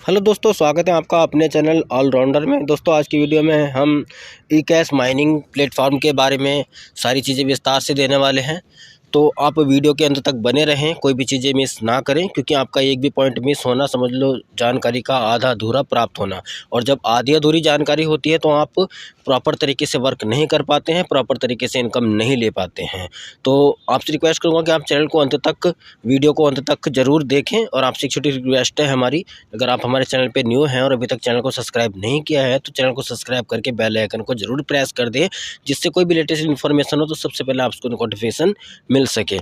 Hello दोस्तों, स्वागत है आपका अपने चैनल ऑलराउंडर में। दोस्तों, आज की वीडियो में हम ई कैश माइनिंग प्लेटफॉर्म के बारे में सारी चीज़ें विस्तार से देने वाले हैं। तो आप वीडियो के अंत तक बने रहें, कोई भी चीज़ें मिस ना करें, क्योंकि आपका एक भी पॉइंट मिस होना समझ लो जानकारी का आधा अधूरा प्राप्त होना। और जब आधी अधूरी जानकारी होती है तो आप प्रॉपर तरीके से वर्क नहीं कर पाते हैं, प्रॉपर तरीके से इनकम नहीं ले पाते हैं। तो आपसे रिक्वेस्ट करूँगा कि आप चैनल को अंत तक, वीडियो को अंत तक ज़रूर देखें। और आपसे एक छोटी रिक्वेस्ट है हमारी, अगर आप हमारे चैनल पे न्यू हैं और अभी तक चैनल को सब्सक्राइब नहीं किया है तो चैनल को सब्सक्राइब करके बेल आइकन को जरूर प्रेस कर दें, जिससे कोई भी लेटेस्ट इन्फॉर्मेशन हो तो सबसे पहले आपको नोटिफिकेशन मिल सके।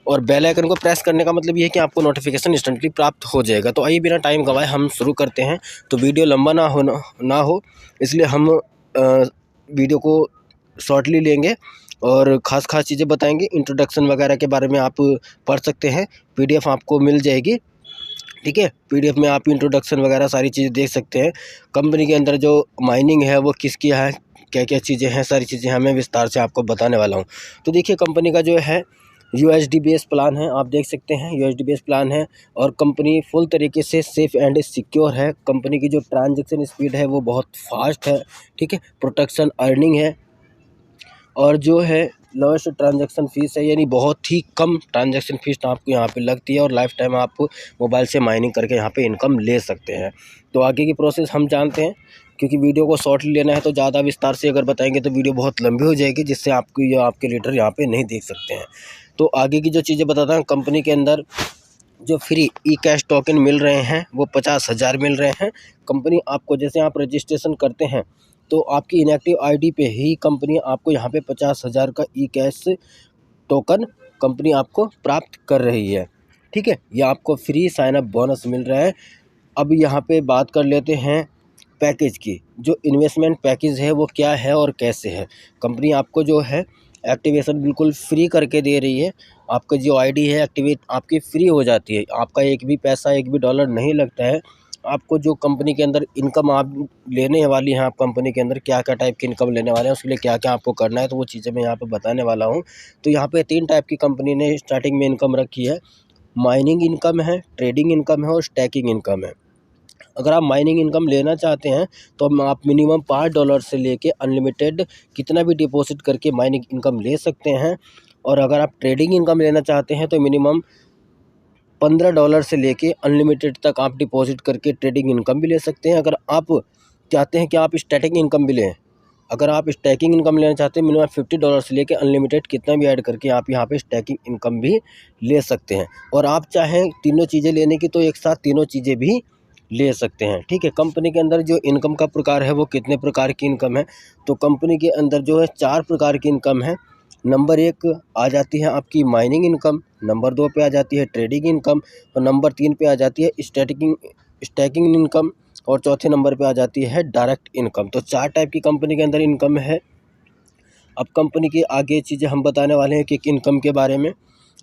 और बेल आइकन को प्रेस करने का मतलब ये है कि आपको नोटिफिकेशन इंस्टेंटली प्राप्त हो जाएगा। तो आइए बिना टाइम गवाए हम शुरू करते हैं। तो वीडियो लंबा ना हो इसलिए हम वीडियो को शॉर्टली लेंगे और ख़ास चीज़ें बताएंगे। इंट्रोडक्शन वगैरह के बारे में आप पढ़ सकते हैं, पीडीएफ आपको मिल जाएगी। ठीक है, पीडीएफ में आप इंट्रोडक्शन वगैरह सारी चीज़ें देख सकते हैं। कंपनी के अंदर जो माइनिंग है वो किसकी है, क्या क्या चीज़ें हैं, सारी चीज़ें हमें विस्तार से आपको बताने वाला हूँ। तो देखिए, कंपनी का जो है यूएसडी बेस प्लान है, आप देख सकते हैं यूएसडी बेस प्लान है। और कंपनी फुल तरीके से सेफ़ एंड सिक्योर है। कंपनी की जो ट्रांजैक्शन स्पीड है वो बहुत फास्ट है। ठीक है, प्रोटेक्शन अर्निंग है। और जो है लोएस्ट ट्रांजैक्शन फ़ीस है, यानी बहुत ही कम ट्रांजैक्शन फ़ीस आपको यहाँ पे लगती है। और लाइफ टाइम आप मोबाइल से माइनिंग करके यहाँ पे इनकम ले सकते हैं। तो आगे की प्रोसेस हम जानते हैं, क्योंकि वीडियो को शॉर्टली लेना है तो ज़्यादा विस्तार से अगर बताएंगे तो वीडियो बहुत लंबी हो जाएगी, जिससे आपके लीडर यहाँ पे नहीं देख सकते हैं। तो आगे की जो चीज़ें बताता हूँ, कंपनी के अंदर जो फ्री ई कैश टोकन मिल रहे हैं वो 50,000 मिल रहे हैं। कंपनी आपको, जैसे आप रजिस्ट्रेशन करते हैं तो आपकी इनएक्टिव आईडी पे ही कंपनी आपको यहाँ पे 50,000 का ई कैश टोकन कंपनी आपको प्राप्त कर रही है। ठीक है, ये आपको फ्री साइन अप बोनस मिल रहा है। अब यहाँ पे बात कर लेते हैं पैकेज की। जो इन्वेस्टमेंट पैकेज है वो क्या है और कैसे है। कंपनी आपको जो है एक्टिवेशन बिल्कुल फ्री करके दे रही है। आपका जो आईडी है एक्टिवेट आपकी फ्री हो जाती है, आपका एक भी पैसा, एक भी डॉलर नहीं लगता है। आपको जो कंपनी के अंदर इनकम आप लेने वाली हैं, आप कंपनी के अंदर क्या क्या टाइप की इनकम लेने वाले हैं, उसके लिए क्या क्या आपको करना है, तो वो चीज़ें मैं यहाँ पे बताने वाला हूँ। तो यहाँ पे 3 टाइप की कंपनी ने स्टार्टिंग में इनकम रखी है। माइनिंग इनकम है, ट्रेडिंग इनकम है और स्टैकिंग इनकम है। अगर आप माइनिंग इनकम लेना चाहते हैं तो आप मिनिमम $5 से लेके अनलिमिटेड कितना भी डिपॉजिट करके माइनिंग इनकम ले सकते हैं। और अगर आप ट्रेडिंग इनकम लेना चाहते हैं तो मिनिमम $15 से लेके अनलिमिटेड तक आप डिपॉजिट करके ट्रेडिंग इनकम भी ले सकते हैं। अगर आप चाहते हैं कि आप स्टैटिक इनकम भी लें, अगर आप स्टैकिंग इनकम लेना चाहते हैं, मिनिमम $50 से लेके अनलिमिटेड कितना भी ऐड करके आप यहाँ पे स्टैकिंग इनकम भी ले सकते हैं। और आप चाहें तीनों चीज़ें लेने की तो एक साथ तीनों चीज़ें भी ले सकते हैं। ठीक है, कंपनी के अंदर जो इनकम का प्रकार है वो कितने प्रकार की इनकम है, तो कंपनी के अंदर जो है 4 प्रकार की इनकम है। नंबर 1 आ जाती है आपकी माइनिंग इनकम, नंबर 2 पे आ जाती है ट्रेडिंग इनकम, और नंबर 3 पे आ जाती है स्टैकिंग इनकम, और चौथे नंबर पे आ जाती है डायरेक्ट इनकम। तो 4 टाइप की कंपनी के अंदर इनकम है। अब कंपनी की आगे चीज़ें हम बताने वाले हैं कि इनकम के बारे में,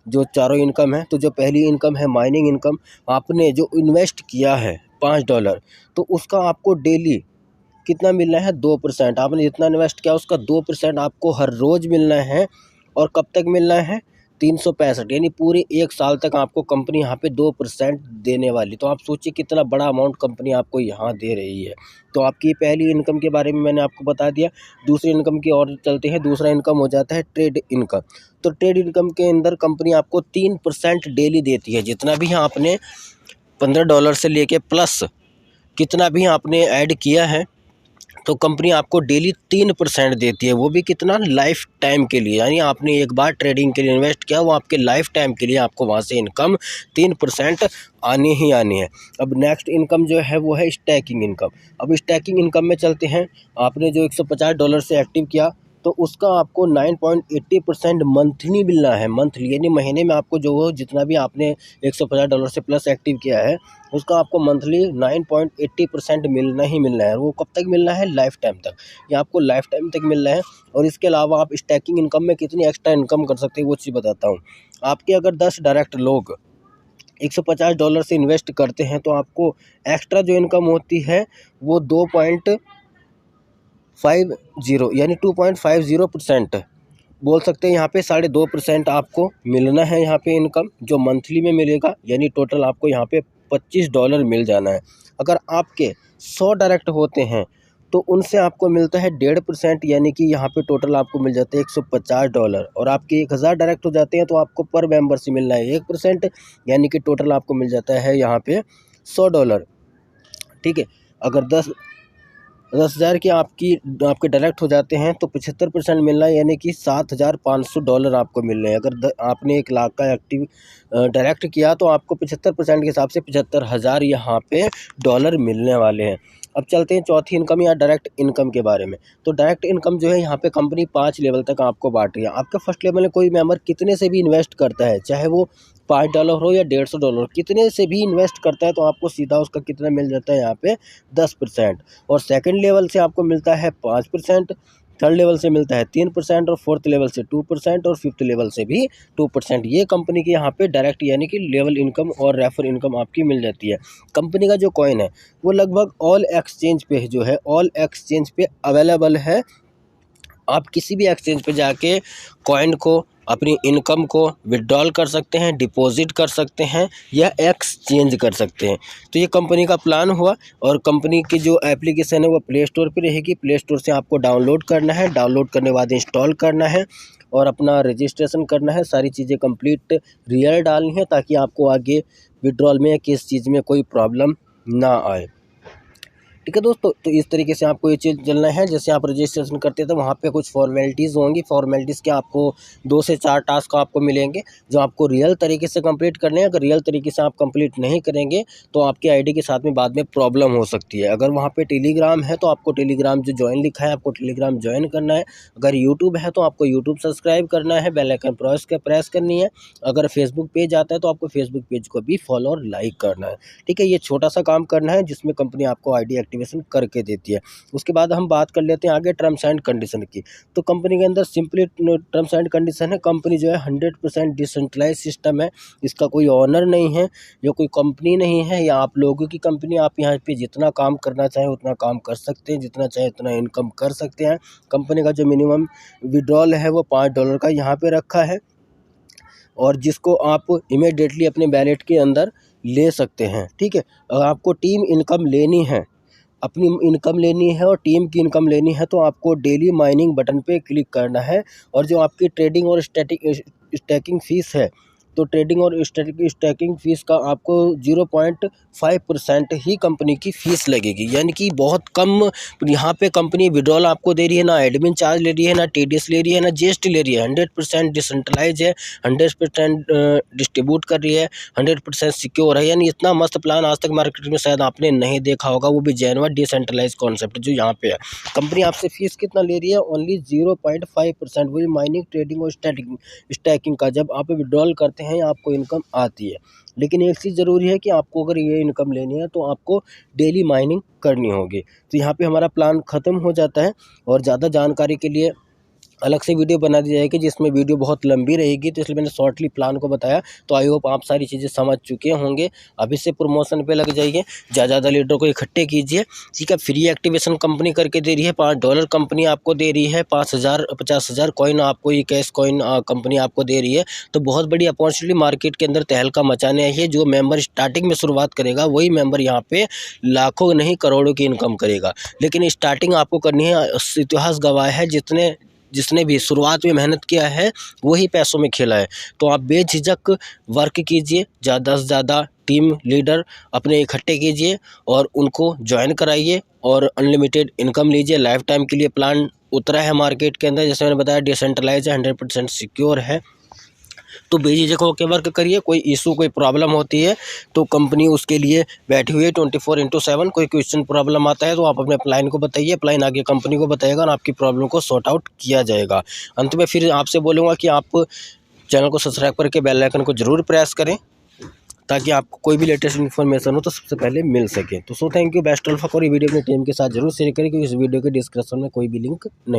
जो चारों इनकम है। तो जो पहली इनकम है माइनिंग इनकम, आपने जो इन्वेस्ट किया है $5, तो उसका आपको डेली कितना मिलना है, 2%। आपने जितना इन्वेस्ट किया उसका 2% आपको हर रोज़ मिलना है। और कब तक मिलना है, 365, यानी पूरे 1 साल तक आपको कंपनी यहाँ पे 2% देने वाली। तो आप सोचिए कितना बड़ा अमाउंट कंपनी आपको यहाँ दे रही है। तो आपकी पहली इनकम के बारे में मैंने आपको बता दिया। दूसरी इनकम की ओर चलते हैं। दूसरा इनकम हो जाता है ट्रेड इनकम। तो ट्रेड इनकम के अंदर कंपनी आपको 3% डेली देती है। जितना भी आपने $15 से लेके प्लस कितना भी आपने ऐड किया है, तो कंपनी आपको डेली 3% देती है। वो भी कितना, लाइफ टाइम के लिए। यानी आपने एक बार ट्रेडिंग के लिए इन्वेस्ट किया, वो आपके लाइफ टाइम के लिए आपको वहाँ से इनकम 3% आनी ही आनी है। अब नेक्स्ट इनकम जो है वो है स्टैकिंग इनकम। अब स्टैकिंग इनकम में चलते हैं। आपने जो $150 से एक्टिव किया तो उसका आपको 9.80% मंथली मिलना है। मंथली यानी महीने में आपको जो हो, जितना भी आपने $150 से प्लस एक्टिव किया है उसका आपको मंथली 9.80% मिलना ही मिलना है। वो कब तक मिलना है, लाइफ टाइम तक। ये आपको लाइफ टाइम तक मिलना है। और इसके अलावा आप स्टैकिंग इनकम में कितनी एक्स्ट्रा इनकम कर सकते हैं वो चीज़ बताता हूँ। आपके अगर 10 डायरेक्ट लोग $150 से इन्वेस्ट करते हैं तो आपको एक्स्ट्रा जो इनकम होती है वो 2.50 यानी 2.50% बोल सकते हैं। यहाँ पे 2.5% आपको मिलना है यहाँ पे इनकम, जो मंथली में मिलेगा। यानी टोटल आपको यहाँ पे $125 मिल जाना है। अगर आपके 100 डायरेक्ट होते हैं तो उनसे आपको मिलता है 1.5%, यानी कि यहाँ पे टोटल आपको मिल जाते हैं $150। और आपके 1000 डायरेक्ट हो जाते हैं तो आपको पर मेंबर से मिलना है 1%, यानी कि टोटल आपको मिल जाता है यहाँ पे $100। ठीक है, अगर 10,000 के आपके डायरेक्ट हो जाते हैं तो 75% मिलना है, यानी कि $7,500 आपको मिल रहे हैं। अगर आपने 1 लाख का एक्टिव डायरेक्ट किया तो आपको 75% के हिसाब से 75,000 यहाँ पे डॉलर मिलने वाले हैं। अब चलते हैं चौथी इनकम या डायरेक्ट इनकम के बारे में। तो डायरेक्ट इनकम जो है यहाँ पे कंपनी 5 लेवल तक आपको बांट रही है। आपका फर्स्ट लेवल में कोई मेंबर कितने से भी इन्वेस्ट करता है, चाहे वो $5 हो या $150, कितने से भी इन्वेस्ट करता है तो आपको सीधा उसका कितना मिल जाता है यहाँ पे 10%। और सेकंड लेवल से आपको मिलता है 5%, थर्ड लेवल से मिलता है 3%, और फोर्थ लेवल से 2%, और फिफ्थ लेवल से भी 2%। ये कंपनी की यहाँ पे डायरेक्ट यानी कि लेवल इनकम और रेफर इनकम आपकी मिल जाती है। कंपनी का जो कॉइन है वो लगभग ऑल एक्सचेंज पे जो है ऑल एक्सचेंज पे अवेलेबल है। आप किसी भी एक्सचेंज पे जाके कॉइन को, अपनी इनकम को विड्रॉल कर सकते हैं, डिपॉजिट कर सकते हैं या एक्सचेंज कर सकते हैं। तो ये कंपनी का प्लान हुआ। और कंपनी की जो एप्लीकेशन है वो प्ले स्टोर पे रहेगी। प्ले स्टोर से आपको डाउनलोड करना है, डाउनलोड करने के बाद इंस्टॉल करना है और अपना रजिस्ट्रेशन करना है। सारी चीज़ें कंप्लीट रियल डालनी है ताकि आपको आगे विड्रॉल में या किस चीज़ में कोई प्रॉब्लम ना आए। ठीक है दोस्तों, तो इस तरीके से आपको ये चीज़ चलना है। जैसे आप रजिस्ट्रेशन करते हैं तो वहाँ पे कुछ फॉर्मेलिटीज़ होंगी। फॉर्मेलिटीज़ के आपको 2 से 4 टास्क आपको मिलेंगे जो आपको रियल तरीके से कंप्लीट करने हैं। अगर रियल तरीके से आप कंप्लीट नहीं करेंगे तो आपके आईडी के साथ में बाद में प्रॉब्लम हो सकती है। अगर वहाँ पे टेलीग्राम है तो आपको टेलीग्राम जो ज्वाइन लिखा है आपको टेलीग्राम ज्वाइन करना है। अगर यूट्यूब है तो आपको यूट्यूब सब्सक्राइब करना है, बेल आइकन प्रेस करनी है। अगर फेसबुक पेज आता है तो आपको फेसबुक पेज को भी फॉलो और लाइक करना है। ठीक है, ये छोटा सा काम करना है जिसमें कंपनी आपको आईडी एक्टिवेशन करके देती है। उसके बाद हम बात कर लेते हैं आगे टर्म्स एंड कंडीशन की। तो कंपनी के अंदर सिंपली टर्म्स एंड कंडीशन है। कंपनी जो है 100% डिसेंट्रलाइज सिस्टम है। इसका कोई ऑनर नहीं है, या कोई कंपनी नहीं है, या आप लोगों की कंपनी। आप यहाँ पे जितना काम करना चाहें उतना काम कर सकते हैं, जितना चाहे उतना इनकम कर सकते हैं। कंपनी का जो मिनिमम विड्रॉल है वो $5 का यहाँ पे रखा है, और जिसको आप इमीडिएटली अपने वैलेट के अंदर ले सकते हैं। ठीक है, अगर आपको टीम इनकम लेनी है, अपनी इनकम लेनी है और टीम की इनकम लेनी है तो आपको डेली माइनिंग बटन पे क्लिक करना है। और जो आपकी ट्रेडिंग और स्टैकिंग फ़ीस है, तो ट्रेडिंग और स्टैकिंग फ़ीस का आपको 0.5% ही कंपनी की फ़ीस लगेगी, यानी कि बहुत कम। यहाँ पे कंपनी विड्रॉल आपको दे रही है, ना एडमिन चार्ज ले रही है, ना टीडीएस ले रही है, ना जीएसटी ले रही है। 100% डिसेंट्रलाइज है, 100% डिस्ट्रीब्यूट कर रही है, 100% सिक्योर है। यानी इतना मस्त प्लान आज तक मार्केट में शायद आपने नहीं देखा होगा, वो भी जेन्युइन डिसेंट्रलाइज कॉन्सेप्ट जो यहाँ पे है। कंपनी आपसे फीस कितना ले रही है? ओनली 0.5%। वही माइनिंग, ट्रेडिंग और स्टैकिंग का जब आप विड्रॉल करते हैं आपको इनकम आती है। लेकिन एक चीज़ ज़रूरी है कि आपको अगर ये इनकम लेनी है तो आपको डेली माइनिंग करनी होगी। तो यहाँ पे हमारा प्लान ख़त्म हो जाता है। और ज़्यादा जानकारी के लिए अलग से वीडियो बना दी जाएगी, जिसमें वीडियो बहुत लंबी रहेगी, तो इसलिए मैंने शॉर्टली प्लान को बताया। तो आई होप आप सारी चीज़ें समझ चुके होंगे। अभी से प्रमोशन पे लग जाइए, ज़्यादा लीडर को इकट्ठे कीजिए। ठीक है, फ्री एक्टिवेशन कंपनी करके दे रही है, $5 कंपनी आपको दे रही है, 50,000 कॉइन आपको, ये कैश कॉइन कंपनी आपको दे रही है। तो बहुत बड़ी अपॉर्चुनिटी मार्केट के अंदर तहलका मचाने आई है। जो मेंबर स्टार्टिंग में शुरुआत करेगा वही मेंबर यहाँ पे लाखों नहीं करोड़ों की इनकम करेगा। लेकिन स्टार्टिंग आपको करनी है। इतिहास गवाह है, जिसने भी शुरुआत में मेहनत किया है वही पैसों में खेला है। तो आप बेझिझक वर्क कीजिए, ज़्यादा से ज़्यादा टीम लीडर अपने इकट्ठे कीजिए और उनको ज्वाइन कराइए और अनलिमिटेड इनकम लीजिए। लाइफ टाइम के लिए प्लान उतरा है मार्केट के अंदर, जैसे मैंने बताया डिसेंट्रलाइज है, 100% सिक्योर है। तो बेझिझक होकर वर्क करिए। कोई इशू, कोई प्रॉब्लम होती है तो कंपनी उसके लिए बैठी हुई है 24/7। कोई क्वेश्चन प्रॉब्लम आता है तो आप अपने अपलाइन को बताइए, अपलाइन आगे कंपनी को बताएगा और आपकी प्रॉब्लम को सॉर्ट आउट किया जाएगा। अंत में फिर आपसे बोलूँगा कि आप चैनल को सब्सक्राइब करके बेल आइकन को जरूर प्रेस करें ताकि आपको कोई भी लेटेस्ट इन्फॉर्मेशन हो तो सबसे पहले मिल सके। तो thank you, best of luck. और ये वीडियो अपनी टीम के साथ जरूर शेयर करें क्योंकि इस वीडियो के डिस्क्रिप्शन में कोई भी लिंक नहीं